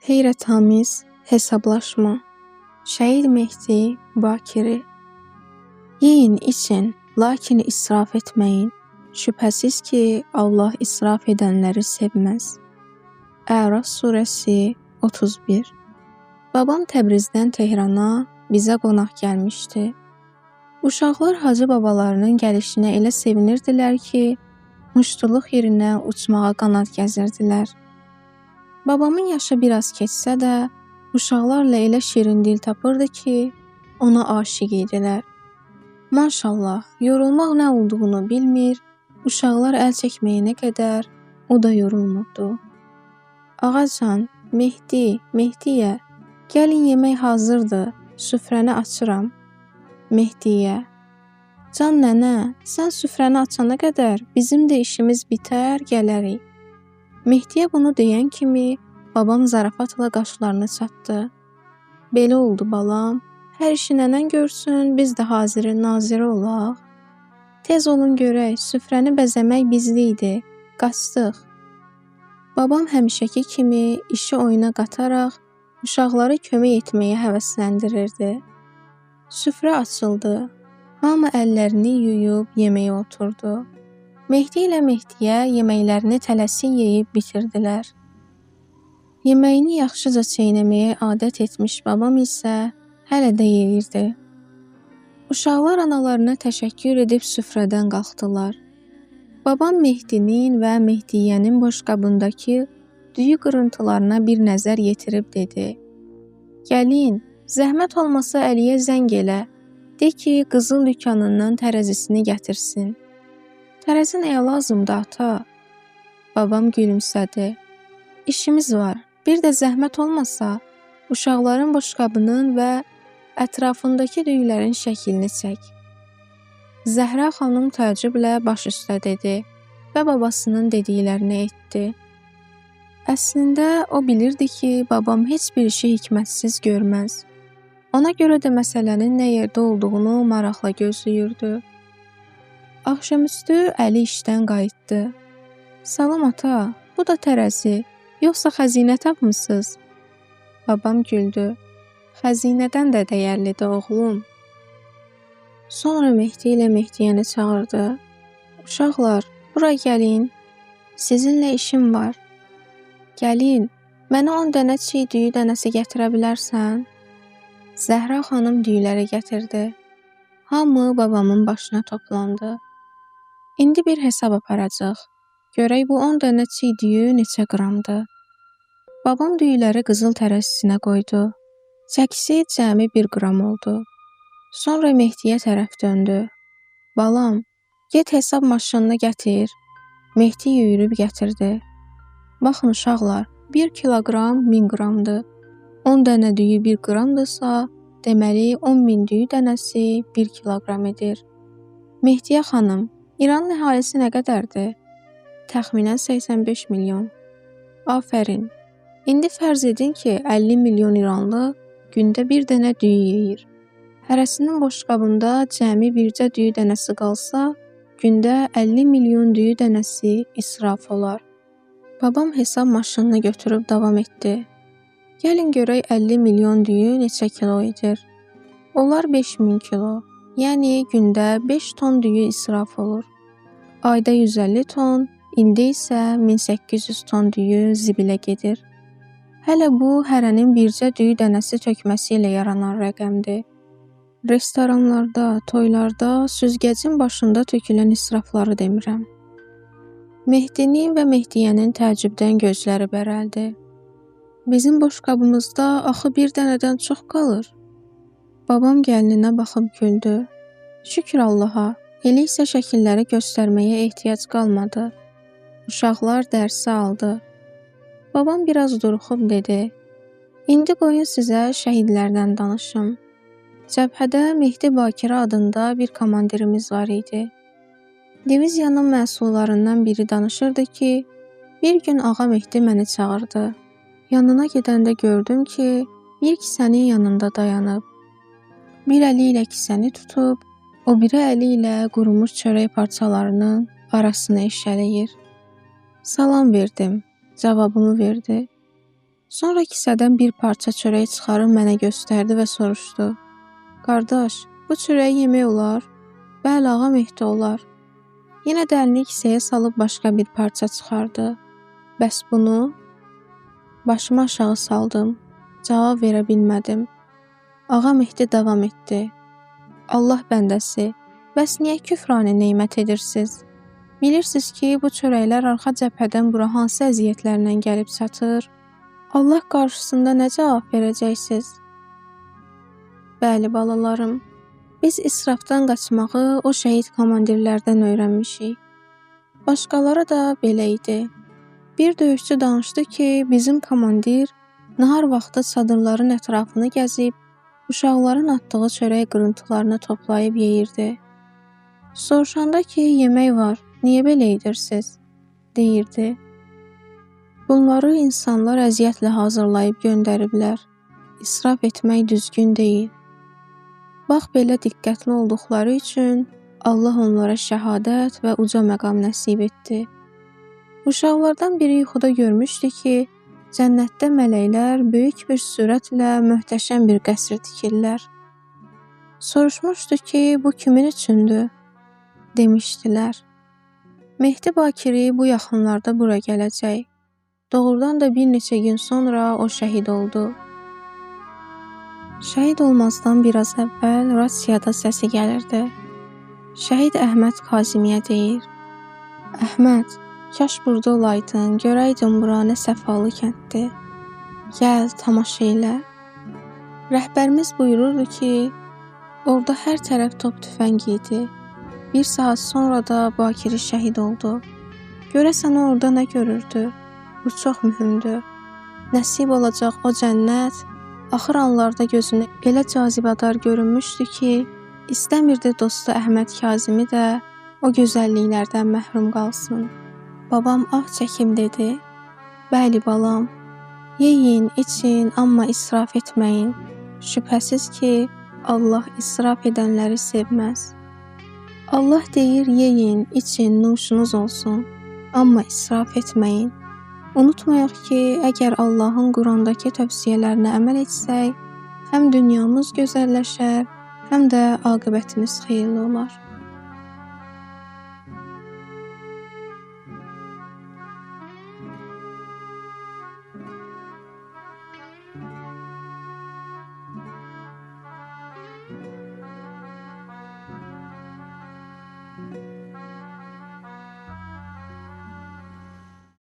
Heyrətamiz hesablaşma. Şəhid Mehdi Bakiri. Yeyin, için, lakin israf etməyin. Şübhəsiz ki, Allah israf edənləri sevməz. Əraf surəsi 31. Babam Təbrizdən Tehrana bizə qonaq gəlmişdi. Uşaqlar hacı babalarının gəlişinə elə sevinirdilər ki, muştuluq yerinə uçmağa qanad gəzirdilər. Babamın yaşı biraz keçsə də, uşaqlarla elə şirin dil tapırdı ki, ona aşiq idilər. Maşallah, yorulmaq nə olduğunu bilmir, uşaqlar əl çəkməyənə qədər o da yorulmurdu. Ağacan, Mehdiyə, gəlin yemək hazırdır, süfrəni açıram. Mehdiyə, can nənə, sən süfrəni açana qədər bizim də işimiz bitər, gələrik. Mehdiyə bunu deyən kimi, babam zarafatla qaşlarını çatdı. Belə oldu balam, hər işi nənən görsün, biz də haziri naziri olaq. Tez olun görək, süfrəni bəzəmək bizliydi, qaçdıq. Babam həmişəki kimi işi oyuna qataraq, uşaqları kömək etməyə həvəsləndirirdi. Süfrə açıldı, hamı əllərini yuyub yeməyə oturdu. Mehdi ilə Mehdiyə yeməklərini tələsik yeyib bitirdilər. Yeməyini yaxşıca çeynəməyə adət etmiş babam isə hələ də yeyirdi. Uşaqlar analarına təşəkkür edib süfrədən qalxdılar. Babam Mehdinin və Mehdiyənin boşqabındakı düyü qırıntılarına bir nəzər yetirib dedi. Gəlin, zəhmət olmasa Əliyə zəng elə, de ki, qızıl dükanından tərəzisini gətirsin. Tərəzi nəyə lazımdır, ata? Babam gülümsədi. İşimiz var, bir də zəhmət olmasa, uşaqların boşqabının və ətrafındakı düyülərin şəklini çək. Zəhra xanım təəccüblə baş üstə dedi və babasının dediklərini etdi. Əslində, o bilirdi ki, babam heç bir işi hikmətsiz görməz. Ona görə də məsələnin nə yerdə olduğunu maraqla gözləyirdi. Axşamüstü Əli işdən qayıtdı. Salam ata, bu da tərəzi, yoxsa xəzinə tapmısınız? Babam güldü. Xəzinədən də dəyərlidir oğlum. Sonra Mehdi ilə Mehdiyəni çağırdı. Uşaqlar, bura gəlin. Sizinlə işim var. Gəlin, mənə 10 dənə çiy düyü dənəsi gətirə bilərsən? Zəhra xanım düyüləri gətirdi. Hamı babamın başına toplandı. İndi bir hesab aparacaq. Görək bu 10 dənə çiy düyü neçə qramdır. Babam düyüləri qızıl tərəzisinə qoydu. Çəkisi cəmi 1 qram oldu. Sonra Mehdiyə tərəf döndü. Balam, get hesab maşınını gətir. Mehdi yüyürüb gətirdi. Baxın uşaqlar, 1 kiloqram 1000 qramdır. 10 dənə düyü 1 qramdırsa, deməli 10.000 düyü dənəsi 1 kiloqram edir. Mehdiyə xanım, İranın əhalisi nə qədərdir? Təxminən 85 milyon. Afərin. İndi fərz edin ki, 50 milyon İranlı gündə 1 dənə düyü yeyir. Hərəsinin boşqabında cəmi bircə düyü dənəsi qalsa, gündə 50 milyon düyü dənəsi israf olar. Babam hesab maşınını götürüb davam etdi. Gəlin görək 50 milyon düyü neçə kilo edir. Onlar 5000 kilo, yəni gündə 5 ton düyü israf olur. Ayda 150 ton, ildə isə 1800 ton düyü zibilə gedir. Hələ bu, hərənin bircə düyü dənəsi tökməsi ilə yaranan rəqəmdir. Restoranlarda, toylarda, süzgəcin başında tökülən israfları demirəm. Mehdinin və Mehdiyənin təəccübdən gözləri bərəldi. Bizim boşqabımızda axı 1 dənədən çox qalır. Babam gəlininə baxıb güldü. Şükür Allaha, elə isə şəkilləri göstərməyə ehtiyac qalmadı. Uşaqlar dərsi aldı. Babam biraz duruxub dedi. İndi qoyun sizə şəhidlərdən danışım. Cəbhədə Mehdi Bakiri adında bir komandirimiz var idi. Diviziyanın məsullarından biri danışırdı ki, bir gün Ağa Mehdi məni çağırdı. Yanına gedəndə gördüm ki, bir kisənin yanında dayanıb. Bir əli ilə kisəni tutub, o biri əli ilə qurumuş çörək parçalarının arasını eşələyir. Salam verdim, cavabımı verdi. Sonra kisədən bir parça çörək çıxarıb mənə göstərdi və soruşdu. Qardaş, bu çörəyi yemək olar? Bəli, ağa Mehdi olar. Yenə də əlini kisəyə salıb başqa bir parça çıxardı. Bəs bunu? Başımı aşağı saldım. Cavab verə bilmədim. Ağa Mehdi davam etdi. Allah bəndəsi, bəs niyə küfranə neymət edirsiniz? Bilirsiniz ki, bu çörəklər arxa cəbhədən bura hansı əziyyətlərlə gəlib çatır? Allah qarşısında nə cavab verəcəksiniz? Bəli, balalarım, biz israfdan qaçmağı o şəhid komandirlərdən öyrənmişik. Başqaları da belə idi. Bir döyüşçü danışdı ki, bizim komandir nahar vaxtı çadırların ətrafını gəzib, uşaqların atdığı çörək qırıntılarını toplayıb yeyirdi. Soruşanda ki, yemək var, niyə belə edirsiniz? Deyirdi. Bunları insanlar əziyyətlə hazırlayıb göndəriblər. İsraf etmək düzgün deyil. Bax, belə diqqətli olduqları üçün Allah onlara şəhadət və uca məqam nəsib etdi. Uşaqlardan biri yuxuda görmüşdü ki, cənnətdə mələklər böyük bir sürətlə möhtəşəm bir qəsr tikirlər. Soruşmuşdu ki, bu kimin üçündür? Demişdilər. Mehdi Bakiri bu yaxınlarda bura gələcək. Doğrudan da bir neçə gün sonra o şəhid oldu. Şəhid olmazdan biraz əvvəl rasiyada səsi gəlirdi. Şəhid Əhməd Kazimiyə deyir. Əhməd, kaş burada olaydın, görəydin bura nə səfalı kənddir. Gəl, tamaşa elə. Rəhbərimiz buyururdu ki, orada hər tərəf top tüfəng idi. Bir saat sonra da Bakiri şəhid oldu. Görəsən orada nə görürdü? Bu çox mühümdür. Nəsib olacaq o cənnət, axır anlarda gözünə elə cazibədar görünmüşdü ki, istəmirdi dostu Əhməd Kazimi də o gözəlliklərdən məhrum qalsın. Babam ah çəkib dedi, bəli balam, yeyin, için, amma israf etməyin. Şübhəsiz ki, Allah israf edənləri sevməz. Allah deyir, yeyin, için, nuşunuz olsun, amma israf etməyin. Unutmayaq ki, əgər Allahın Qurandakı tövsiyələrinə əməl etsək, həm dünyamız gözəlləşər, həm də aqibətimiz xeyirli olar.